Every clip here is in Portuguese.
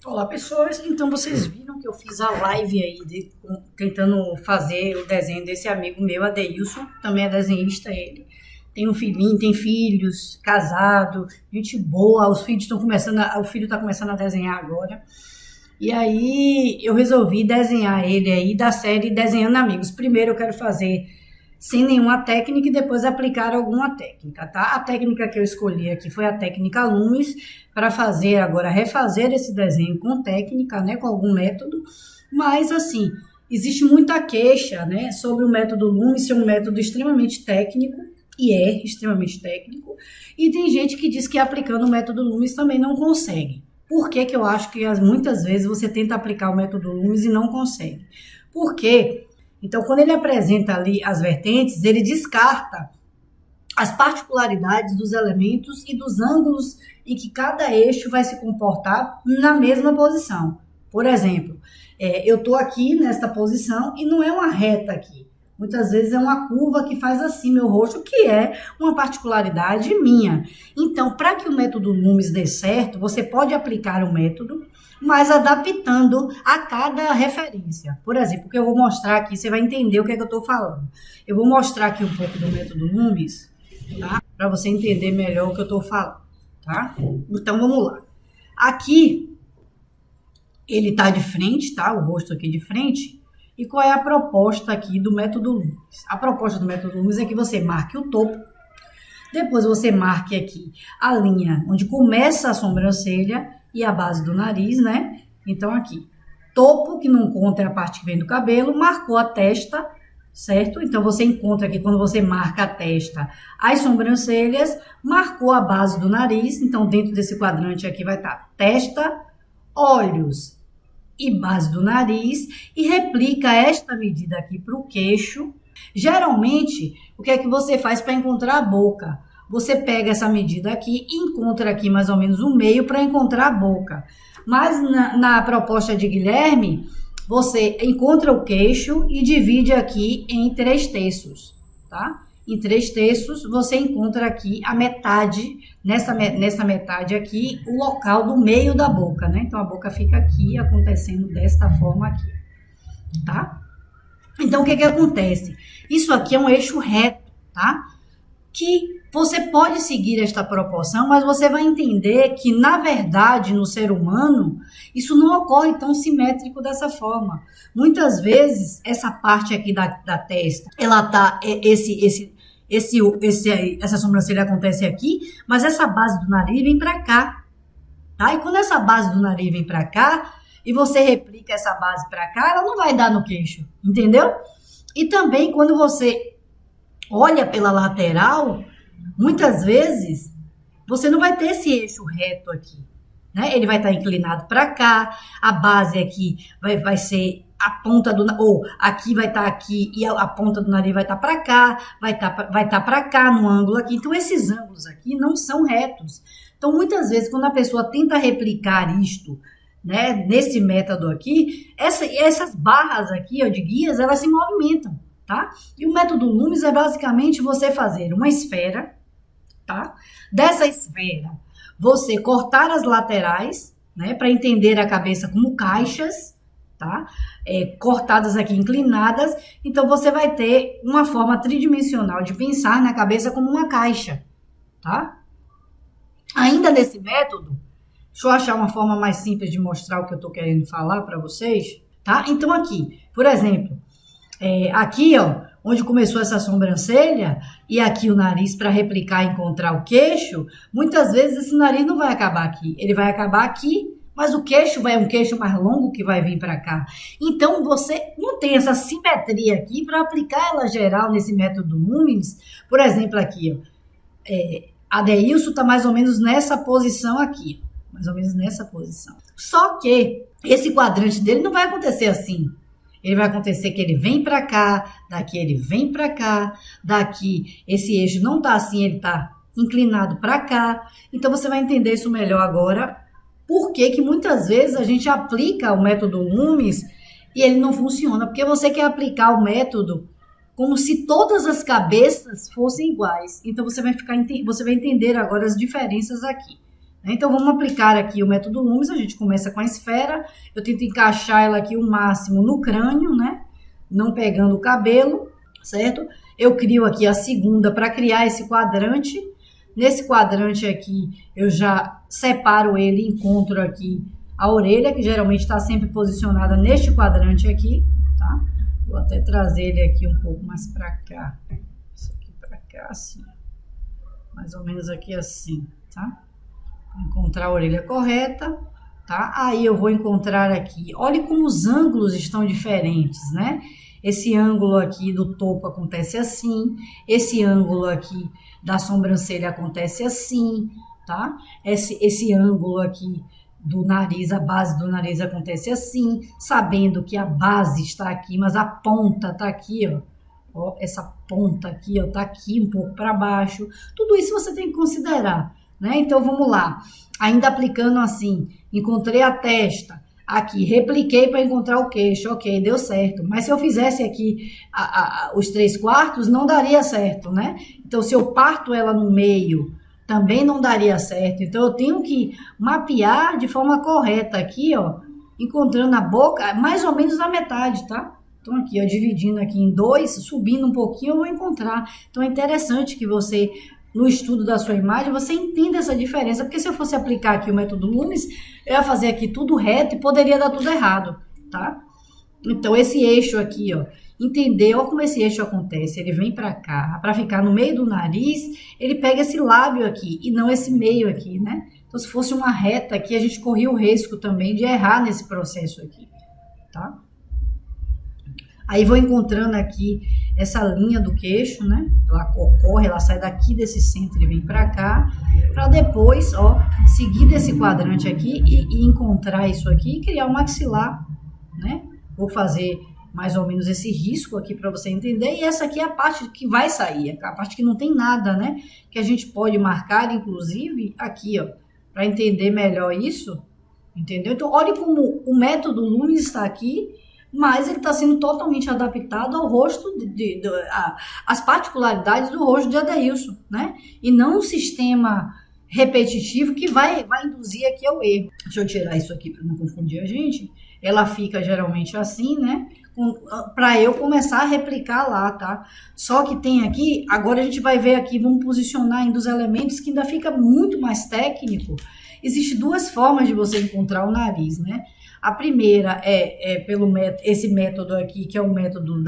Olá, pessoas. Então, vocês viram que eu fiz a live aí tentando fazer o desenho desse amigo meu, Adeilson, também é desenhista ele. Tem um filhinho, tem filhos, casado, gente boa, os filhos estão começando, o filho está começando a desenhar agora. E aí eu resolvi desenhar ele aí da série Desenhando Amigos. Primeiro eu quero fazer sem nenhuma técnica e depois aplicar alguma técnica, tá? A técnica que eu escolhi aqui foi a técnica Loomis para fazer agora, refazer esse desenho com técnica, né, com algum método, mas assim, existe muita queixa, né, sobre o método Loomis ser um método extremamente técnico, e é extremamente técnico, e tem gente que diz que aplicando o método Loomis também não consegue. Por que que eu acho que muitas vezes você tenta aplicar o método Loomis e não consegue? Porque então, quando ele apresenta ali as vertentes, ele descarta as particularidades dos elementos e dos ângulos em que cada eixo vai se comportar na mesma posição. Por exemplo, eu estou aqui nesta posição e não é uma reta aqui. Muitas vezes é uma curva que faz assim meu rosto, que é uma particularidade minha. Então, para que o método Loomis dê certo, você pode aplicar o método, mas adaptando a cada referência. Por exemplo, o que eu vou mostrar aqui, você vai entender o que é que eu estou falando. Eu vou mostrar aqui um pouco do método Loomis, tá? Para você entender melhor o que eu estou falando, tá? Então, vamos lá. Aqui, ele está de frente, tá? O rosto aqui de frente. E qual é a proposta aqui do método Loomis? A proposta do método Loomis é que você marque o topo, depois você marque aqui a linha onde começa a sobrancelha e a base do nariz, né? Então aqui, topo, que não conta é a parte que vem do cabelo, marcou a testa, certo? Então você encontra aqui, quando você marca a testa, as sobrancelhas, marcou a base do nariz, então dentro desse quadrante aqui vai estar testa, olhos e base do nariz, e replica esta medida aqui para o queixo. Geralmente, o que é que você faz para encontrar a boca? Você pega essa medida aqui e encontra aqui mais ou menos o meio para encontrar a boca. Mas na proposta de Guilherme, você encontra o queixo e divide aqui em 3/3, tá? Em 3/3, você encontra aqui a metade, nessa metade aqui, o local do meio da boca, né? Então, a boca fica aqui, acontecendo desta forma aqui, tá? Então, o que que acontece? Isso aqui é um eixo reto, tá? Que você pode seguir esta proporção, mas você vai entender que, na verdade, no ser humano, isso não ocorre tão simétrico dessa forma. Muitas vezes, essa parte aqui da testa, ela tá, essa sobrancelha acontece aqui, mas essa base do nariz vem para cá, tá? E quando essa base do nariz vem para cá, e você replica essa base para cá, ela não vai dar no queixo, entendeu? E também, quando você olha pela lateral, muitas vezes você não vai ter esse eixo reto aqui, né? Ele vai estar inclinado para cá, a base aqui vai ser a ponta do, ou aqui vai estar aqui e a ponta do nariz vai estar para cá, vai estar para cá no ângulo aqui. Então esses ângulos aqui não são retos. Então muitas vezes quando a pessoa tenta replicar isto, né, nesse método aqui, essas barras aqui, ó, de guias, elas se movimentam, tá? E o método Loomis é basicamente você fazer uma esfera, tá? Dessa esfera, você cortar as laterais, né, para entender a cabeça como caixas, tá? Cortadas aqui, inclinadas. Então, você vai ter uma forma tridimensional de pensar na cabeça como uma caixa, tá? Ainda nesse método, deixa eu achar uma forma mais simples de mostrar o que eu tô querendo falar para vocês, tá? Então, aqui, por exemplo, aqui, ó, onde começou essa sobrancelha, e aqui o nariz para replicar e encontrar o queixo, muitas vezes esse nariz não vai acabar aqui, ele vai acabar aqui, mas o queixo vai um queixo mais longo que vai vir para cá. Então, você não tem essa simetria aqui para aplicar ela geral nesse método Loomis. Por exemplo, aqui, ó, a Adeilson está mais ou menos nessa posição aqui, mais ou menos nessa posição. Só que esse quadrante dele não vai acontecer assim. Ele vai acontecer que ele vem para cá, daqui ele vem para cá, daqui esse eixo não tá assim, ele tá inclinado para cá. Então você vai entender isso melhor agora, por que muitas vezes a gente aplica o método Loomis e ele não funciona, porque você quer aplicar o método como se todas as cabeças fossem iguais. Então você vai entender agora as diferenças aqui. Então, vamos aplicar aqui o método Loomis. A gente começa com a esfera. Eu tento encaixar ela aqui o máximo no crânio, né? Não pegando o cabelo, certo? Eu crio aqui a segunda para criar esse quadrante. Nesse quadrante aqui, eu já separo ele e encontro aqui a orelha, que geralmente está sempre posicionada neste quadrante aqui, tá? Vou até trazer ele aqui um pouco mais para cá. Isso aqui para cá, assim. Mais ou menos aqui assim, tá? Encontrar a orelha correta, tá? Aí eu vou encontrar aqui, olhe como os ângulos estão diferentes, né? Esse ângulo aqui do topo acontece assim, esse ângulo aqui da sobrancelha acontece assim, tá? Esse ângulo aqui do nariz, a base do nariz acontece assim, sabendo que a base está aqui, mas a ponta tá aqui, ó. Ó, essa ponta aqui, ó, tá aqui um pouco para baixo. Tudo isso você tem que considerar, né? Então, vamos lá. Ainda aplicando assim, encontrei a testa, aqui, repliquei para encontrar o queixo, ok, deu certo. Mas se eu fizesse aqui os 3/4, não daria certo, né? Então, se eu parto ela no meio, também não daria certo. Então, eu tenho que mapear de forma correta aqui, ó, encontrando a boca mais ou menos na metade, tá? Então, aqui, ó, dividindo aqui em 2, subindo um pouquinho, eu vou encontrar. Então, é interessante que você, no estudo da sua imagem, você entenda essa diferença. Porque se eu fosse aplicar aqui o método Loomis, eu ia fazer aqui tudo reto e poderia dar tudo errado, tá? Então, esse eixo aqui, ó, entendeu como esse eixo acontece? Ele vem pra cá, pra ficar no meio do nariz, ele pega esse lábio aqui e não esse meio aqui, né? Então, se fosse uma reta aqui, a gente corria o risco também de errar nesse processo aqui, tá? Aí vou encontrando aqui essa linha do queixo, né? Ela ocorre, ela sai daqui desse centro e vem pra cá, pra depois, ó, seguir desse quadrante aqui e encontrar isso aqui e criar o maxilar, né? Vou fazer mais ou menos esse risco aqui para você entender. E essa aqui é a parte que vai sair, a parte que não tem nada, né? Que a gente pode marcar, inclusive, aqui, ó, para entender melhor isso, entendeu? Então, olhe como o método Loomis está aqui, mas ele está sendo totalmente adaptado ao rosto, às particularidades do rosto de Adeilson, né? E não um sistema repetitivo que vai induzir aqui ao erro. Deixa eu tirar isso aqui para não confundir a gente. Ela fica geralmente assim, né? Para eu começar a replicar lá, tá? Só que tem aqui, agora a gente vai ver aqui, vamos posicionar ainda os elementos que ainda fica muito mais técnico. Existem duas formas de você encontrar o nariz, né? A primeira é pelo esse método aqui, que é o método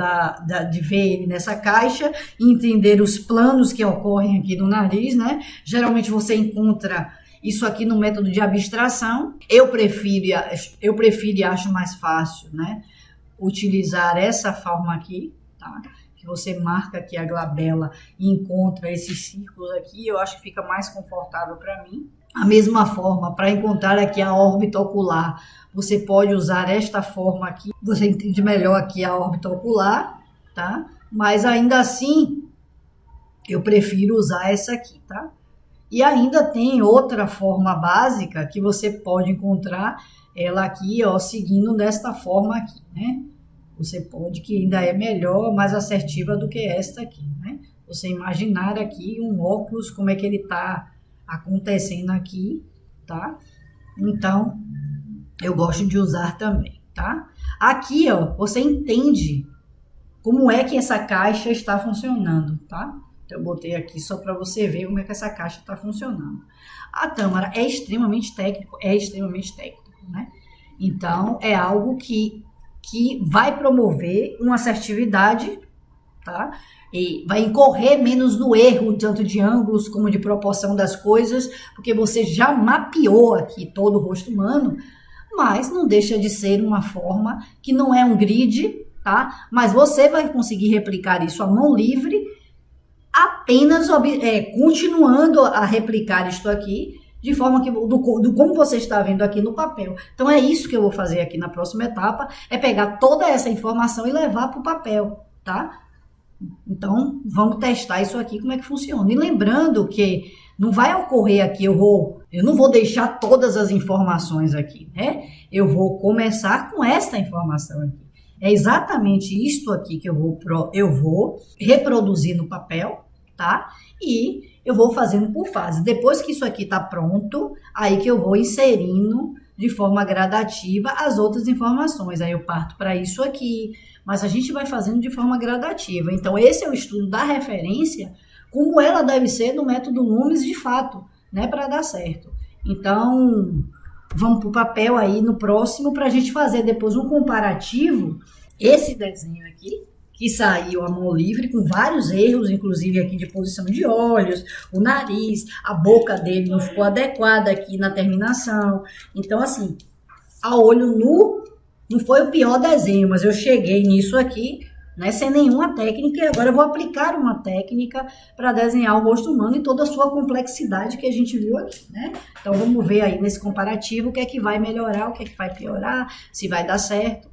de ver ele nessa caixa e entender os planos que ocorrem aqui no nariz, né? Geralmente você encontra isso aqui no método de abstração. Eu prefiro e acho mais fácil, né? Utilizar essa forma aqui, tá? Que você marca aqui a glabela e encontra esses círculos aqui, eu acho que fica mais confortável para mim. A mesma forma, para encontrar aqui a órbita ocular, você pode usar esta forma aqui, você entende melhor aqui a órbita ocular, tá? Mas ainda assim, eu prefiro usar essa aqui, tá? E ainda tem outra forma básica que você pode encontrar ela aqui, ó, seguindo desta forma aqui, né? Você pode, que ainda é melhor, mais assertiva do que esta aqui, né? Você imaginar aqui um óculos, como é que ele tá acontecendo aqui, tá? Então, eu gosto de usar também, tá? Aqui, ó, você entende como é que essa caixa está funcionando, tá? Então, eu botei aqui só para você ver como é que essa caixa está funcionando. A tâmara é extremamente técnico, né? Então, é algo que vai promover uma assertividade, tá? E vai incorrer menos no erro, tanto de ângulos como de proporção das coisas, porque você já mapeou aqui todo o rosto humano, mas não deixa de ser uma forma que não é um grid, tá? Mas você vai conseguir replicar isso à mão livre, apenas continuando a replicar isto aqui, de forma que, do como você está vendo aqui no papel. Então, é isso que eu vou fazer aqui na próxima etapa, é pegar toda essa informação e levar para o papel, tá? Então, vamos testar isso aqui, como é que funciona. E lembrando que não vai ocorrer aqui, eu não vou deixar todas as informações aqui, né? Eu vou começar com esta informação aqui. É exatamente isto aqui que eu vou reproduzir no papel, tá? E eu vou fazendo por fase. Depois que isso aqui está pronto, aí que eu vou inserindo de forma gradativa as outras informações. Aí eu parto para isso aqui, mas a gente vai fazendo de forma gradativa. Então, esse é o estudo da referência, como ela deve ser no método Nunes de fato, né, para dar certo. Então, vamos para o papel aí no próximo para a gente fazer depois um comparativo. Esse desenho aqui, que saiu à mão livre, com vários erros, inclusive aqui de posição de olhos, o nariz, a boca dele não ficou adequada aqui na terminação. Então, assim, a olho nu, não foi o pior desenho, mas eu cheguei nisso aqui, né, sem nenhuma técnica, e agora eu vou aplicar uma técnica para desenhar o rosto humano e toda a sua complexidade que a gente viu aqui, né? Então, vamos ver aí nesse comparativo o que é que vai melhorar, o que é que vai piorar, se vai dar certo.